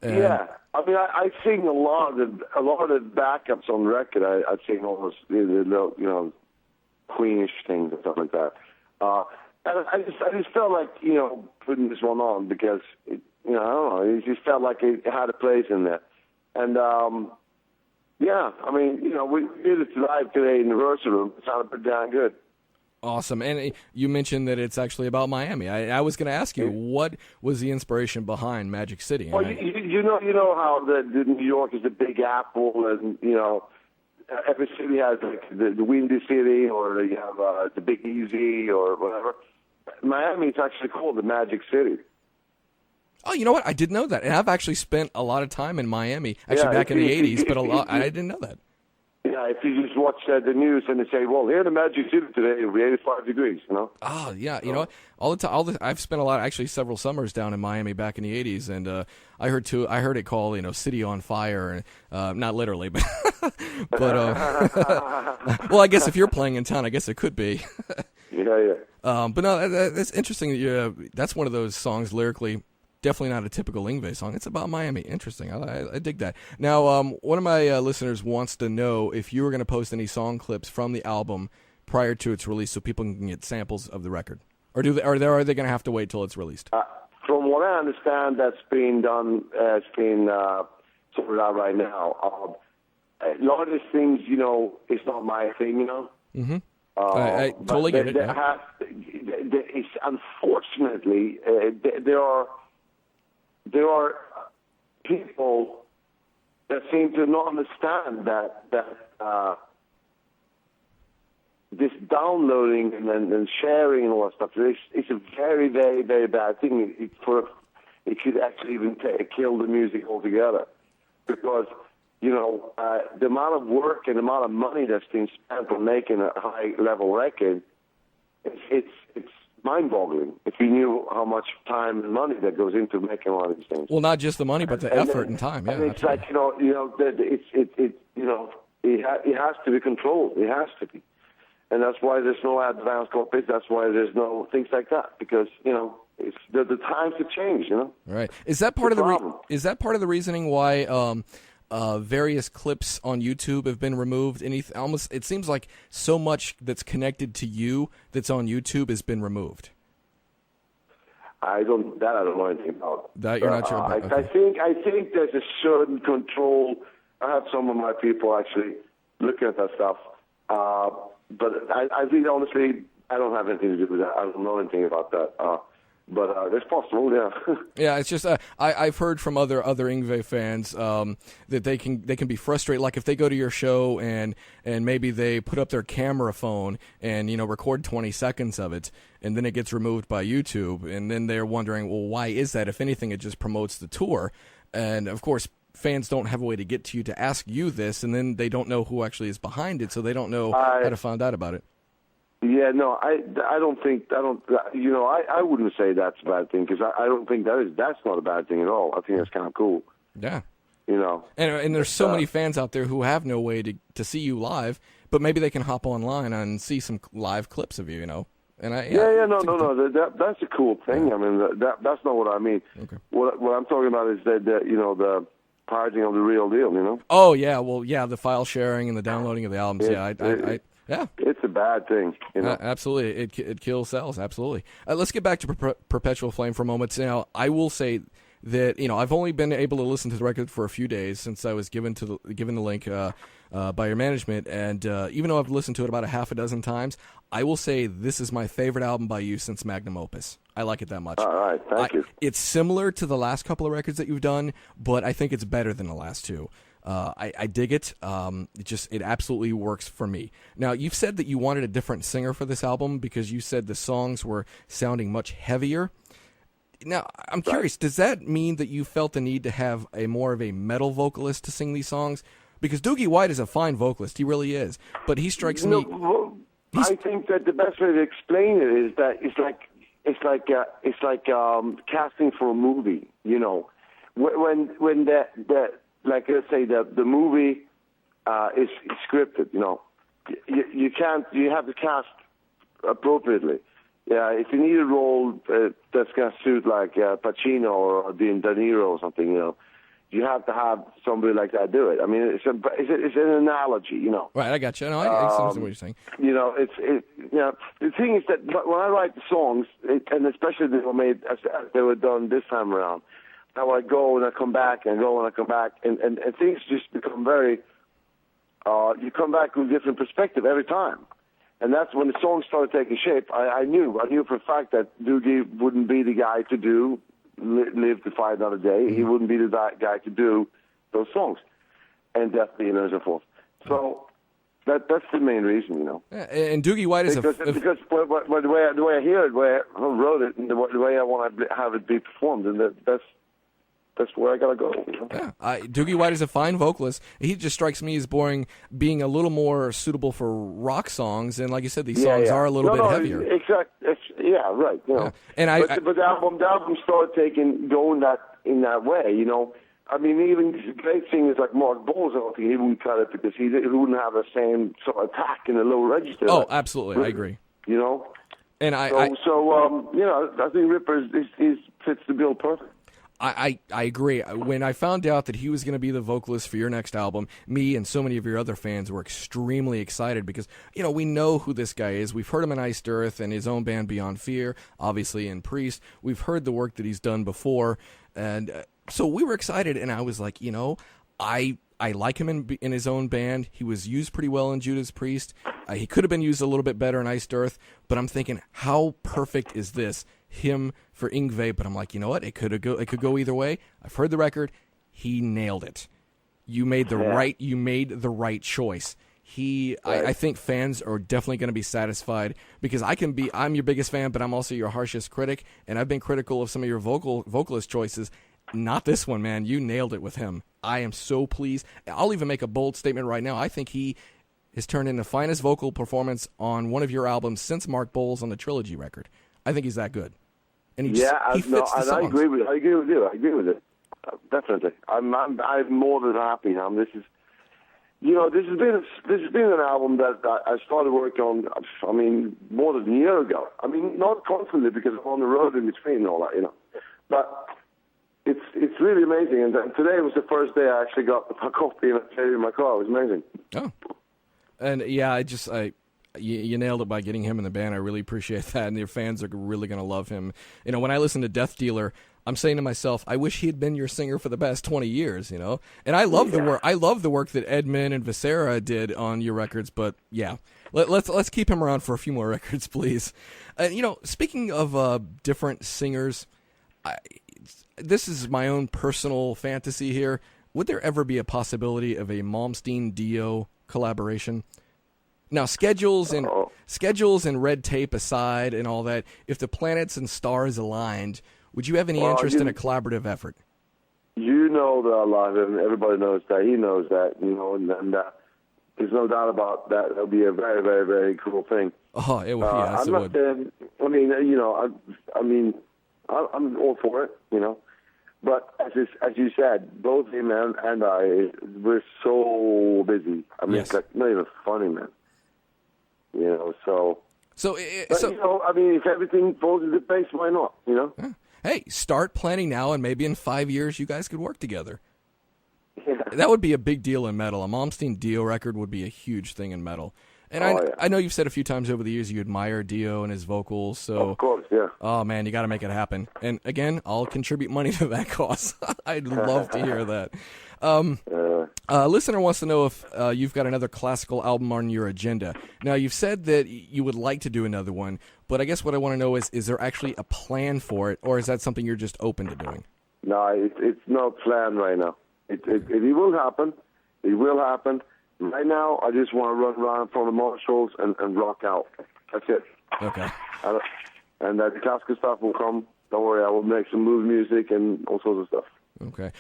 Yeah, I mean, I sing a lot of the backups on record. I sing almost the little, Queenish things and stuff like that. And I just felt like putting this one on because I don't know, it just felt like it had a place in there. And yeah, I mean, we did it live today in the rehearsal room. It sounded pretty damn good. Awesome. And you mentioned that it's actually about Miami. I was going to ask you, what was the inspiration behind Magic City? Well, you know how the New York is the Big Apple, and every city has like the Windy City, or you have the Big Easy, or whatever. Miami is actually called the Magic City. Oh, you know what? I didn't know that. And I've actually spent a lot of time in Miami, actually back in the 80s, but I didn't know that. Yeah, if you just watch the news and they say, well, here in the Magic City today, it'll be 85 degrees, Oh, yeah. You know what? All the time, I've spent actually several summers down in Miami back in the 80s, and I heard it called, City on Fire, not literally, but, well, I guess if you're playing in town, I guess it could be. Yeah. But no, that's interesting. That's one of those songs lyrically. Definitely not a typical Yngwie song. It's about Miami. Interesting. I dig that. Now, one of my listeners wants to know if you were going to post any song clips from the album prior to its release so people can get samples of the record. Or are they going to have to wait till it's released? From what I understand, that's being done, it's being sorted out right now. A lot of these things, it's not my thing, Mm-hmm. I totally get it. It's unfortunately, there are people that seem to not understand that this downloading and sharing and all that stuff is a very, very, very bad thing. It could actually even kill the music altogether, because the amount of work and the amount of money that's being spent on making a high-level record, it's mind-boggling if you knew how much time and money that goes into making one of these things. Well, not just the money, but the effort and time. Yeah, and it's like it has to be controlled. It has to be, and that's why there's no advanced copies. That's why there's no things like that, because it's the times have changed. Right. Is that part of is that part of the reasoning why? Various clips on YouTube have been removed. Almost, it seems like so much that's connected to you that's on YouTube has been removed. I don't know anything about. That you're not sure about. Okay. I think there's a certain control. I have some of my people actually looking at that stuff, but I really honestly I don't have anything to do with that. I don't know anything about that. But it's possible, yeah. Yeah, it's just I've heard from other Yngwie fans that they can be frustrated. Like if they go to your show and maybe they put up their camera phone and record 20 seconds of it, and then it gets removed by YouTube, and then they're wondering, well, why is that? If anything, it just promotes the tour, and of course, fans don't have a way to get to you to ask you this, and then they don't know who actually is behind it, so they don't know how to find out about it. Yeah, no, I wouldn't say that's a bad thing, because I don't think that's not a bad thing at all. I think that's kind of cool. Yeah. And there's so many fans out there who have no way to see you live, but maybe they can hop online and see some live clips of you, And that's a cool thing. I mean, that's not what I mean. Okay. What I'm talking about is that the pirating of the real deal. Oh yeah, well yeah, the file sharing and the downloading of the albums. Yeah, it's a bad thing. Absolutely, it kills sales. Absolutely. Let's get back to Perpetual Flame for a moment. Now, I will say that I've only been able to listen to the record for a few days since I was given the link by your management, and even though I've listened to it about a half a dozen times, I will say this is my favorite album by you since Magnum Opus. I like it that much. All right, thank you. It's similar to the last couple of records that you've done, but I think it's better than the last two. I dig it. It absolutely works for me. Now, you've said that you wanted a different singer for this album because you said the songs were sounding much heavier. Now, I'm curious, does that mean that you felt the need to have more of a metal vocalist to sing these songs? Because Doogie White is a fine vocalist, he really is. But he strikes me. Well, I think that the best way to explain it is that it's like casting for a movie. When the like let's say the movie is scripted. You have to cast appropriately. Yeah, if you need a role that's going to suit like Pacino or De Niro or something, you have to have somebody like that do it. I mean, it's an analogy, you know. Right, I got you. No, I understand what you're saying. You know, the thing is that when I write the songs, and especially they were made as they were done this time around, now I go and I come back and go and I come back, and things just become very. You come back with a different perspective every time, and that's when the songs started taking shape. I knew for a fact that Doogie wouldn't be the guy to live to fight another day. He wouldn't be the guy to do those songs, and Deathly and so forth. So that's the main reason, you know. Yeah, and Doogie White is because the way I hear it, the way I wrote it, and the way I want to have it be performed, and that's where I gotta go. You know? Yeah, Doogie White is a fine vocalist. He just strikes me as being a little more suitable for rock songs, and like you said, these songs are a little bit heavier. Exactly. Yeah, right. You know. Yeah. And but the album started going in that way. You know, I mean, even great singers like Mark Bowles, I don't think he wouldn't cut it because he wouldn't have the same sort of attack in the low register. Oh, absolutely, I agree. You know, and you know, I think Ripper fits the bill perfect. I agree. When I found out that he was going to be the vocalist for your next album, me and so many of your other fans were extremely excited because, you know, we know who this guy is. We've heard him in Iced Earth and his own band Beyond Fear, obviously in Priest. We've heard the work that he's done before. And so we were excited, and I was like, you know, I like him in his own band. He was used pretty well in Judas Priest. He could have been used a little bit better in Iced Earth, but I'm thinking, how perfect is this? Him for Yngwie, but I'm like, you know what? It could go either way. I've heard the record. He nailed it. You made the right choice. I think fans are definitely going to be satisfied because I'm your biggest fan, but I'm also your harshest critic, and I've been critical of some of your vocalist choices. Not this one, man. You nailed it with him. I am so pleased. I'll even make a bold statement right now. I think he has turned in the finest vocal performance on one of your albums since Mark Bowles on the Trilogy record. I think he's that good. And he fits the songs. I agree with you. I agree with it. Definitely. I'm more than happy now. This has been an album that I started working on. I mean, more than a year ago. I mean, not constantly because I'm on the road in between and all that, you know. But it's really amazing. And today was the first day I actually got a copy and I played it in my car. It was amazing. Oh, and yeah, You nailed it by getting him in the band. I really appreciate that, and your fans are really going to love him. You know, when I listen to Death Dealer, I'm saying to myself, I wish he had been your singer for the past 20 years. You know, and I love the work. I love the work that Edmund and Viscera did on your records. But yeah, let's keep him around for a few more records, please. You know, speaking of different singers, this is my own personal fantasy here. Would there ever be a possibility of a Malmsteen-Dio collaboration? Now, schedules and red tape aside and all that, if the planets and stars aligned, would you have any interest in a collaborative effort? You know that I love him. Everybody knows that. He knows that, you know, and there's no doubt about that. It'll be a very, very, very cool thing. Oh, it would. Yes, I'm not saying, I mean, you know, I'm all for it, you know. But as you said, both him and I, we're so busy. I mean, It's like not even funny, man. You know, so you know, I mean, if everything falls into place, why not? You know. Hey, start planning now, and maybe in 5 years you guys could work together. Yeah. That would be a big deal in metal. A Malmsteen-Dio record would be a huge thing in metal. And I know you've said a few times over the years you admire Dio and his vocals. So of course, yeah. Oh man, you got to make it happen. And again, I'll contribute money to that cause. I'd love to hear that. A listener wants to know if you've got another classical album on your agenda. Now, you've said that you would like to do another one, but I guess what I want to know is there actually a plan for it, or is that something you're just open to doing? No, it's not planned right now. It will happen. It will happen. Right now, I just want to run around from the Marshalls and rock out. That's it. Okay. And the classical stuff will come. Don't worry, I will make some mood music and all sorts of stuff. Okay.